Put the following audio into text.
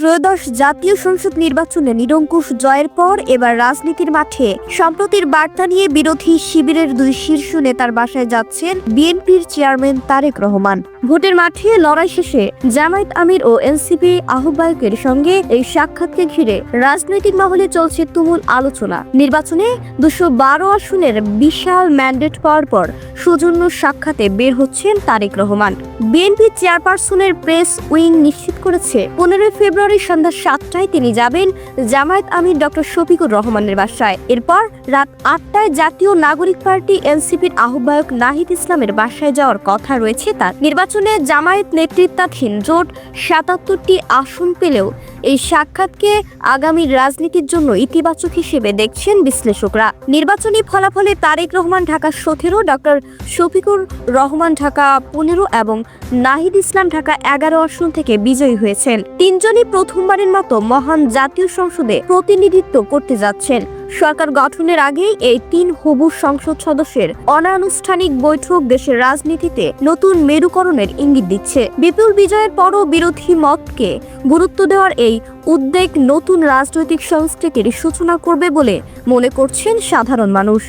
ত্রয়োদশ জাতীয় সংসদ নির্বাচনে নিরঙ্কুশ জয়ের পর এবার রাজনীতির মাঠে সম্প্রতির বার্তা নিয়ে বিরোধী শিবিরের দুই শীর্ষ নেতার বাসায় যাচ্ছেন বিএনপির চেয়ারম্যান তারেক রহমান। ভোটের মাঠে লড়াই শেষে জামায়াত আমির ও এনসিপি আহ্বায়কের সঙ্গে এই সাক্ষাৎকে ঘিরে রাজনৈতিক মহলে চলছে তুমুল আলোচনা। নির্বাচনে 212 আসনের বিশাল ম্যান্ডেট পাওয়ার পর সৌজন্য সাক্ষাতে বের হচ্ছেন তারেক রহমান। বিএনপি চেয়ারপারসনের প্রেস উইং নিশ্চিত করেছে 15 ফেব্রুয়ারি সন্ধ্যা 7টায় তিনি যাবেন জামায়াত আমির ডক্টর শফিকুর রহমানের বাসায়। এরপর রাত 8টায় জাতীয় নাগরিক পার্টি এনসিপির আহ্বায়ক নাহিদ ইসলামের বাসায় যাওয়ার কথা রয়েছে তার। নির্বাচনে জামায়াত নেতৃত্বাধীন জোট 77টি আসন পেলেও এই সাক্ষাৎকে আগামী রাজনীতির জন্য ইতিবাচক হিসেবে দেখছেন বিশ্লেষকরা। নির্বাচনী ফলাফলে তারেক রহমান ঢাকা 17, ডক্টর শফিকুর রহমান ঢাকা 15 এবং নাহিদ ইসলাম ঢাকা 11 আসন থেকে বিজয়ী হয়েছেন। তিনজনই প্রথমবারের মতো মহান জাতীয় সংসদে প্রতিনিধিত্ব করতে যাচ্ছেন। সরকার গঠনের আগেই এই তিন হবু সংসদ সদস্যের অনানুষ্ঠানিক বৈঠক দেশের রাজনীতিতে নতুন মেরুকরণের ইঙ্গিত দিচ্ছে। বিপুল বিজয়ের পরও বিরোধী মতকে গুরুত্ব দেওয়ার এই উদ্বেগ নতুন রাজনৈতিক সংস্কৃতির সূচনা করবে বলে মনে করছেন সাধারণ মানুষ।